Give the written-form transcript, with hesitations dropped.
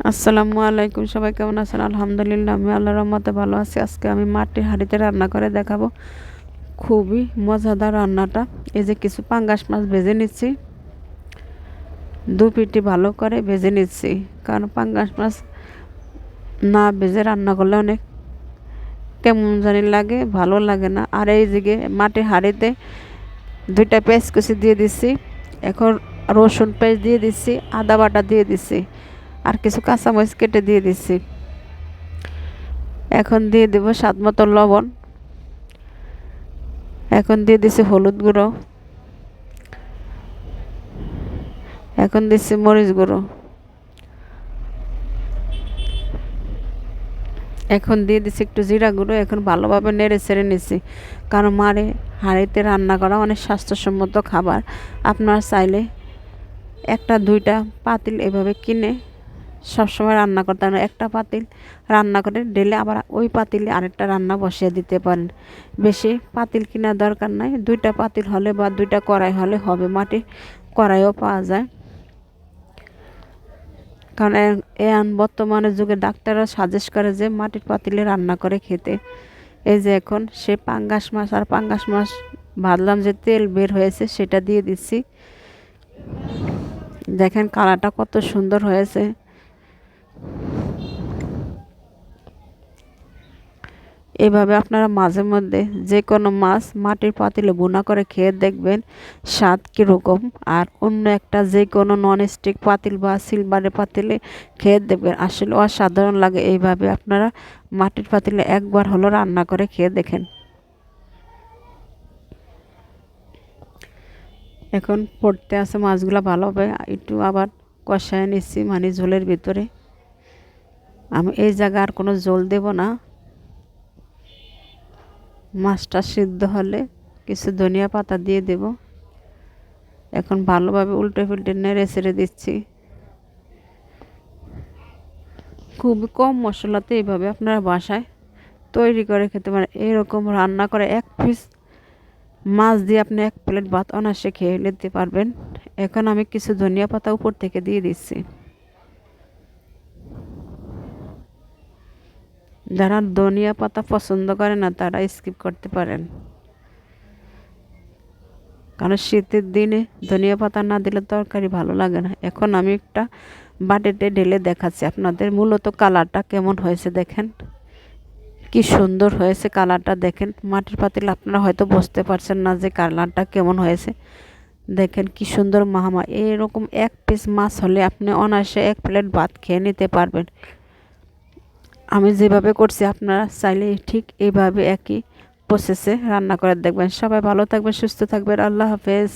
আসসালামু আলাইকুম, সবাই কেমন আছেন? আলহামদুলিল্লাহ, আমি আল্লাহর রহমতে ভালো আছি। আজকে আমি মাটির হাঁড়িতে রান্না করে দেখাবো। খুবই মজাদার রান্নাটা। এই যে কিছু পাঙ্গাস মাছ ভেজে নিচ্ছি, দু পিটি ভালো করে ভেজে নিচ্ছি, কারণ পাঙ্গাস মাছ না ভেজে রান্না করলে অনেক কেমন জানি লাগে, ভালো লাগে না। আর এই দিকে মাটির হাঁড়িতে দুইটা পেঁয়াজ কুচি দিয়ে দিচ্ছি, এখন রসুন পেস্ট দিয়ে দিচ্ছি, আদা বাটা দিয়ে দিচ্ছি, আর কিছু কাঁচামরিচ কেটে দিয়ে দিচ্ছি। এখন দিয়ে দেব স্বাদ মতো লবণ, এখন দিয়ে দিচ্ছি হলুদ গুঁড়ো, এখন দিচ্ছি মরিচ গুঁড়ো, এখন দিয়ে দিচ্ছি একটু জিরা গুঁড়ো। এখন ভালোভাবে নেড়ে ছেড়ে নিচ্ছি, কারণ হাঁড়িতে রান্না করা অনেক স্বাস্থ্যসম্মত খাবার। আপনারা চাইলে একটা দুইটা পাতিল এভাবে কিনে সবসময় রান্না করতে পারেন। একটা পাতিল রান্না করে ঢেলে আবার ওই পাতিলে আরেকটা রান্না বসিয়ে দিতে পারেন। বেশি পাতিল কেনার দরকার নাই, দুইটা পাতিল হলে বা দুইটা কড়াই হলে হবে। মাটির কড়াইও পাওয়া যায়, কারণ বর্তমানে যুগে ডাক্তাররা সাজেস্ট করে যে মাটির পাতিলে রান্না করে খেতে। এই যে এখন সে পাঙ্গাস মাছ আর পাঙ্গাস মাছ ভাজলাম, যে তেল বের হয়েছে সেটা দিয়ে দিচ্ছি। দেখেন কালারটা কত সুন্দর হয়েছে। এভাবে আপনারা মাঝে মধ্যে যে কোনো মাছ মাটির পাতিলে ভুনা করে খেয়ে দেখবেন স্বাদ কীরকম। আর অন্য একটা যে কোনো ননস্টিক পাতিল বা সিলভারের পাতিলে খেয়ে দেখবেন আসলে অসাধারণ লাগে। এইভাবে আপনারা মাটির পাতিলে একবার হলো রান্না করে খেয়ে দেখেন। এখন পড়তে আছে মাছগুলো ভালোভাবে একটু আবার কষায় নিচ্ছি, মানে ঝোলের ভিতরে। আমি এই জায়গায় আর কোনো ঝোল দেব না। মাছটা সিদ্ধ হলে কিছু ধনিয়া পাতা দিয়ে দেব। এখন ভালোভাবে উল্টে পাল্টে নেড়ে ছেড়ে দিচ্ছি। খুবই কম মশলাতে এইভাবে আপনারা বাসায় তৈরি করে খেতে পারেন। এরকম রান্না করে এক পিস মাছ দিয়ে আপনি এক প্লেট ভাত অনায়াসে খেয়ে নিতে পারবেন। এখন আমি কিছু ধনিয়া পাতা উপর থেকে দিয়ে দিচ্ছি। যারা ধনিয়া পাতা পছন্দ করে না তারা স্কিপ করতে পারেন, কারণ শীতের দিনে ধনিয়া পাতা না দিলে তরকারি ভালো লাগে না। এখন আমি একটা বাটিতে ঢেলে দেখাচ্ছি আপনাদের মূলত কালারটা কেমন হয়েছে। দেখেন কি সুন্দর হয়েছে কালারটা। দেখেন মাটির পাতিলে আপনারা হয়তো বুঝতে পারছেন না যে কালারটা কেমন হয়েছে। দেখেন কি সুন্দর মাহামা। এরকম এক পিস মাছ হলে আপনি অনায়াসে এক প্লেট ভাত খেয়ে নিতে পারবেন। আমি যেভাবে করছি আপনারা চাইলে ঠিক এইভাবে একই প্রসেসে রান্না করে দেখবেন। সবাই ভালো থাকবেন, সুস্থ থাকবেন। আল্লাহ হাফেজ।